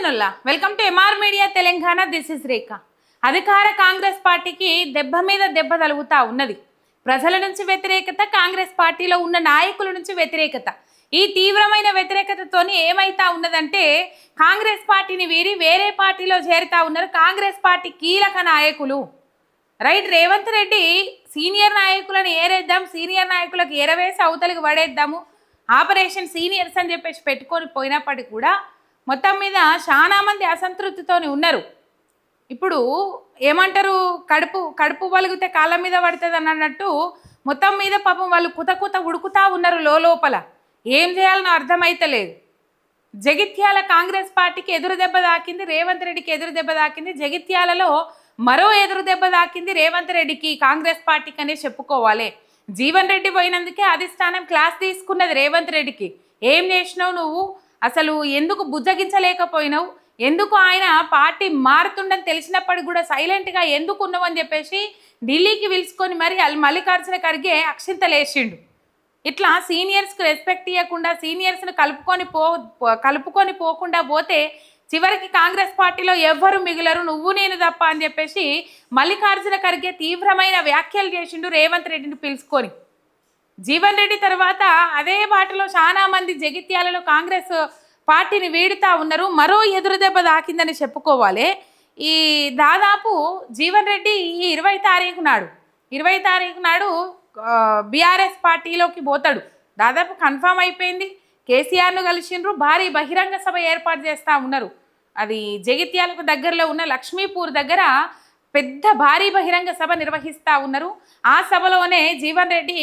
నమస్తేనుల్లా welcome to MR media Telangana. This is Rekha. అధికార కాంగ్రెస్ పార్టీకి దెబ్బ మీద దెబ్బ తలుగుతా ఉన్నది. ప్రజల నుంచి వ్యతిరేకత, కాంగ్రెస్ పార్టీలో ఉన్న నాయకుల నుంచి వ్యతిరేకత. ఈ తీవ్రమైన వ్యతిరేకతతోని ఏమైతా ఉన్నదంటే కాంగ్రెస్ పార్టీని వీరి వేరే పార్టీలో చేరుతా ఉన్నారు కాంగ్రెస్ పార్టీ కీలక నాయకులు. రైట్, రేవంత్ రెడ్డి సీనియర్ నాయకులను ఏరేద్దాం, సీనియర్ నాయకులకు ఎరవేసి అవతలికి పడేద్దాము, ఆపరేషన్ సీనియర్స్ అని చెప్పేసి పెట్టుకొని పోయినప్పటికీ కూడా మొత్తం మీద చాలా మంది అసంతృప్తితోని ఉన్నారు. ఇప్పుడు ఏమంటారు, కడుపు వలిగితే కాళ్ళ మీద పడుతుంది అన్నట్టు మొత్తం మీద పాపం వాళ్ళు కుత ఉడుకుతా ఉన్నారు లోపల. ఏం చేయాలనో అర్థమైతలేదు. జగిత్యాల కాంగ్రెస్ పార్టీకి ఎదురు దెబ్బ దాకింది, రేవంత్ రెడ్డికి ఎదురు దెబ్బ దాకింది. జగిత్యాలలో మరో ఎదురు దెబ్బ దాకింది రేవంత్ రెడ్డికి, కాంగ్రెస్ పార్టీకి అనే చెప్పుకోవాలి. జీవన్ రెడ్డి పోయినందుకే అధిష్టానం క్లాస్ తీసుకున్నది రేవంత్ రెడ్డికి. ఏం చేసినావు నువ్వు, అసలు ఎందుకు బుజ్జగించలేకపోయినావు, ఎందుకు ఆయన పార్టీ మారుతుండని తెలిసినప్పటికి కూడా సైలెంట్గా ఎందుకు ఉన్నావు అని చెప్పేసి ఢిల్లీకి పిలుచుకొని మరి మల్లికార్జున ఖర్గే అక్షింతలేసిండు. ఇట్లా సీనియర్స్కి రెస్పెక్ట్ ఇవ్వకుండా సీనియర్స్ని కలుపుకొని పోకుండా పోతే చివరికి కాంగ్రెస్ పార్టీలో ఎవ్వరు మిగిలరు, నువ్వు నేను తప్ప అని చెప్పేసి మల్లికార్జున ఖర్గే తీవ్రమైన వ్యాఖ్యలు చేసిండు రేవంత్ రెడ్డిని పిలుచుకొని. జీవన్ రెడ్డి తర్వాత అదే బాటలో చాలా మంది జగిత్యాలలో కాంగ్రెస్ పార్టీని వీడుతూ ఉన్నారు. మరో ఎదురు దెబ్బ దాకిందని చెప్పుకోవాలి. ఈ దాదాపు జీవన్ రెడ్డి ఈ 20 తారీఖు నాడు బీఆర్ఎస్ పార్టీలోకి పోతాడు. దాదాపు కన్ఫామ్ అయిపోయింది. కేసీఆర్ను కలిసిండ్రు, భారీ బహిరంగ సభ ఏర్పాటు చేస్తూ ఉన్నారు. అది జగిత్యాలకు దగ్గరలో ఉన్న లక్ష్మీపూర్ దగ్గర పెద్ద భారీ బహిరంగ సభ నిర్వహిస్తూ ఉన్నారు. ఆ సభలోనే జీవన్ రెడ్డి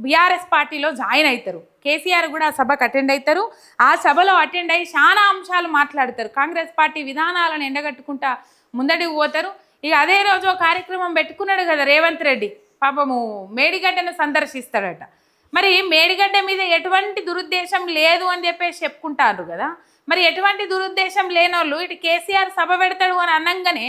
బీఆర్ఎస్ పార్టీలో జాయిన్ అవుతారు. కేసీఆర్ కూడా ఆ సభకు అటెండ్ అవుతారు. ఆ సభలో అటెండ్ అయ్యి చాలా అంశాలు మాట్లాడతారు. కాంగ్రెస్ పార్టీ విధానాలను ఎండగట్టుకుంటా ముందడికి పోతారు. ఇక అదే రోజు ఒక కార్యక్రమం పెట్టుకున్నాడు కదా రేవంత్ రెడ్డి, పాపము మేడిగడ్డను సందర్శిస్తాడట. మరి మేడిగడ్డ మీద ఎటువంటి దురుద్దేశం లేదు అని చెప్పేసి చెప్పుకుంటారు కదా. మరి ఎటువంటి దురుద్దేశం లేనోళ్ళు ఇటు కేసీఆర్ సభ పెడతాడు అని అనంగానే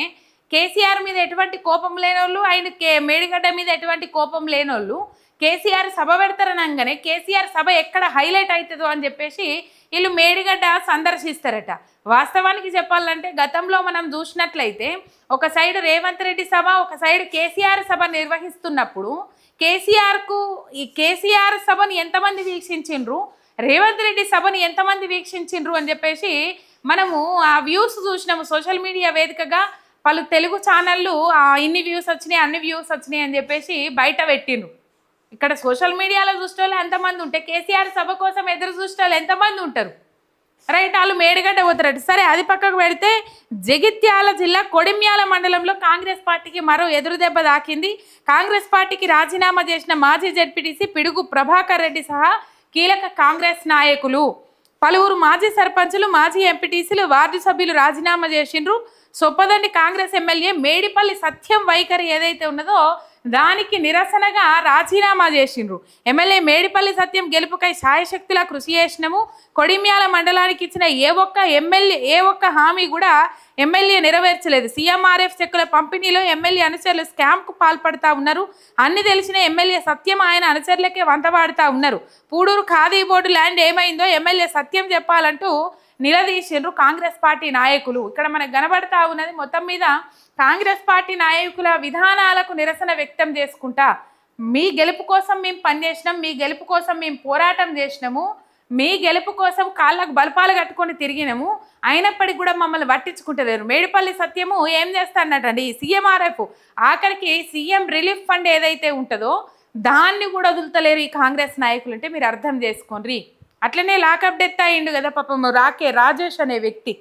కేసీఆర్ మీద ఎటువంటి కోపం లేనోళ్ళు, ఆయన మేడిగడ్డ మీద ఎటువంటి కోపం లేనోళ్ళు కేసీఆర్ సభ పెడతారనగానే కేసీఆర్ సభ ఎక్కడ హైలైట్ అవుతుందో అని చెప్పేసి వీళ్ళు మేడిగడ్డ సందర్శిస్తారట. వాస్తవానికి చెప్పాలంటే గతంలో మనం చూసినట్లయితే ఒక సైడ్ రేవంత్ రెడ్డి సభ, ఒక సైడ్ కేసీఆర్ సభ నిర్వహిస్తున్నప్పుడు కేసీఆర్ సభను ఎంతమంది వీక్షించిండ్రు, రేవంత్ రెడ్డి సభను ఎంతమంది వీక్షించిండ్రు అని చెప్పేసి మనము ఆ వ్యూస్ చూసినాము. సోషల్ మీడియా వేదికగా పలు తెలుగు ఛానళ్ళు ఇన్ని వ్యూస్ వచ్చినాయి, అన్ని వ్యూస్ వచ్చినాయి అని చెప్పేసి బయట పెట్టిండ్రు. ఇక్కడ సోషల్ మీడియాలో చూసేవాళ్ళు ఎంతమంది ఉంటే కేసీఆర్ సభ కోసం ఎదురు చూసేవాళ్ళు ఎంతమంది ఉంటారు. రైట్, వాళ్ళు మేడిగడ్డ పోతారట. సరే, అది పక్కకు పెడితే జగిత్యాల జిల్లా కొడిమ్యాల మండలంలో కాంగ్రెస్ పార్టీకి మరో ఎదురు దెబ్బ దాకింది. కాంగ్రెస్ పార్టీకి రాజీనామా చేసిన మాజీ జెడ్పీటీసీ పిడుగు ప్రభాకర్ రెడ్డి సహా కీలక కాంగ్రెస్ నాయకులు, పలువురు మాజీ సర్పంచులు, మాజీ ఎంపీటీసీలు, వార్డు సభ్యులు రాజీనామా చేసిండ్రు. సొప్పదండి కాంగ్రెస్ ఎమ్మెల్యే మేడిపల్లి సత్యం వైఖరి ఏదైతే ఉన్నదో దానికి నిరసనగా రాజీనామా చేసిండ్రు. ఎమ్మెల్యే మేడిపల్లి సత్యం గెలుపుకై సాయశక్తులా కృషి చేసినాము. కొడిమ్యాల మండలానికి ఇచ్చిన ఏ ఒక్క హామీ కూడా ఎమ్మెల్యే నెరవేర్చలేదు. సీఎంఆర్ఎఫ్ చెక్కుల పంపిణీలో ఎమ్మెల్యే అనుచరులు స్కామ్కు పాల్పడతా ఉన్నారు. అన్ని తెలిసిన ఎమ్మెల్యే సత్యం ఆయన అనుచరులకే వంతవాడుతూ ఉన్నారు. పూడూరు ఖాదీ బోర్డు ల్యాండ్ ఏమైందో ఎమ్మెల్యే సత్యం చెప్పాలంటూ నిలదీసిండ్రు కాంగ్రెస్ పార్టీ నాయకులు. ఇక్కడ మనకు కనబడతా ఉన్నది మొత్తం మీద కాంగ్రెస్ పార్టీ నాయకుల విధానాలకు నిరసన వ్యక్తం చేసుకుంటా, మీ గెలుపు కోసం మేము పనిచేసినాం, మీ గెలుపు కోసం మేము పోరాటం చేసినాము, మీ గెలుపు కోసం కాళ్ళకు బలపాలు కట్టుకొని తిరిగినాము, అయినప్పటికీ కూడా మమ్మల్ని పట్టించుకుంటలేరు. మేడిపల్లి సత్యము ఏం చేస్తాడటండి, సీఎంఆర్ఎఫ్ ఆఖరికి సీఎం రిలీఫ్ ఫండ్ ఏదైతే ఉంటుందో దాన్ని కూడా వదులుతలేరు ఈ కాంగ్రెస్ నాయకులు. అంటే మీరు అర్థం చేసుకోండి. అట్లనే లాకప్ డెత్ అయ్యిండు కదా పాపం రాజేష్ అనే వ్యక్తి.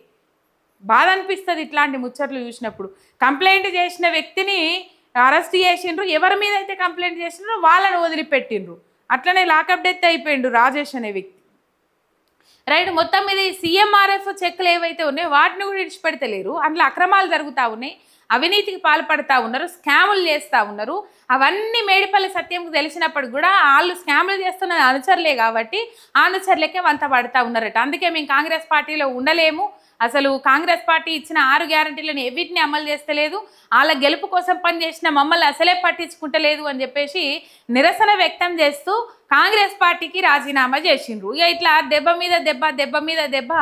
బాధ అనిపిస్తుంది ఇట్లాంటి ముచ్చట్లు చూసినప్పుడు. కంప్లైంట్ చేసిన వ్యక్తిని అరెస్ట్ చేసిండ్రు, ఎవరి మీద అయితే కంప్లైంట్ చేసిండ్రో వాళ్ళని వదిలిపెట్టిండ్రు. అట్లనే లాకప్ డెత్ అయిపోయిండు రాజేష్ అనే వ్యక్తి. రైట్, మొత్తం మీద ఈ సీఎంఆర్ఎఫ్ చెక్కులు ఏవైతే ఉన్నాయో వాటిని కూడా విడిచిపెడతలేరు. అందులో అక్రమాలు జరుగుతూ ఉన్నాయి, అవినీతికి పాల్పడుతూ ఉన్నారు, స్కాములు చేస్తూ ఉన్నారు. అవన్నీ మేడిపల్లి సత్యంకు తెలిసినప్పుడు కూడా వాళ్ళు స్కాములు చేస్తున్నది అనుచరులే కాబట్టి ఆ అనుచరులకే వంత పడుతూ ఉన్నారట. అందుకే మేము కాంగ్రెస్ పార్టీలో ఉండలేము, అసలు కాంగ్రెస్ పార్టీ ఇచ్చిన 6 గ్యారంటీలను ఎవిటిని అమలు చేస్తలేదు, వాళ్ళ గెలుపు కోసం పనిచేసిన మమ్మల్ని అసలే పట్టించుకుంటలేదు అని చెప్పేసి నిరసన వ్యక్తం చేస్తూ కాంగ్రెస్ పార్టీకి రాజీనామా చేసిండ్రు. ఇక ఇట్లా దెబ్బ మీద దెబ్బ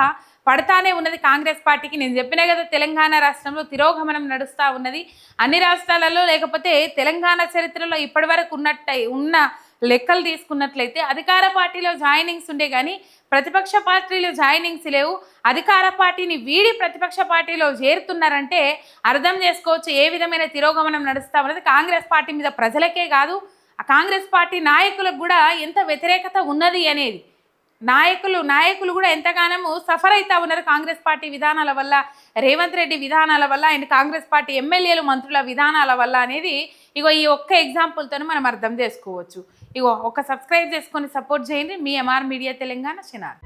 పడతానే ఉన్నది కాంగ్రెస్ పార్టీకి. నేను చెప్పినా కదా, తెలంగాణ రాష్ట్రంలో తిరోగమనం నడుస్తూ ఉన్నది. అన్ని రాష్ట్రాలలో లేకపోతే తెలంగాణ చరిత్రలో ఇప్పటివరకు ఉన్న లెక్కలు తీసుకున్నట్లయితే అధికార పార్టీలో జాయినింగ్స్ ఉండే కానీ ప్రతిపక్ష పార్టీలో జాయినింగ్స్ లేవు. అధికార పార్టీని వీడి ప్రతిపక్ష పార్టీలో చేరుతున్నారంటే అర్థం చేసుకోవచ్చు ఏ విధమైన తిరోగమనం నడుస్తూ ఉన్నది. కాంగ్రెస్ పార్టీ మీద ప్రజలకే కాదు, ఆ కాంగ్రెస్ పార్టీ నాయకులకు కూడా ఎంత వ్యతిరేకత ఉన్నది అనేది. నాయకులు కూడా ఎంతగానో సఫర్ అవుతా ఉన్నారు కాంగ్రెస్ పార్టీ విధానాల వల్ల, రేవంత్ రెడ్డి విధానాల వల్ల, అండ్ కాంగ్రెస్ పార్టీ ఎమ్మెల్యేలు మంత్రుల విధానాల వల్ల అనేది ఈ ఒక్క ఎగ్జాంపుల్తో మనం అర్థం చేసుకోవచ్చు. ఒక సబ్స్క్రైబ్ చేసుకొని సపోర్ట్ చేయండి. మీ ఎంఆర్ మీడియా తెలంగాణ చినార్.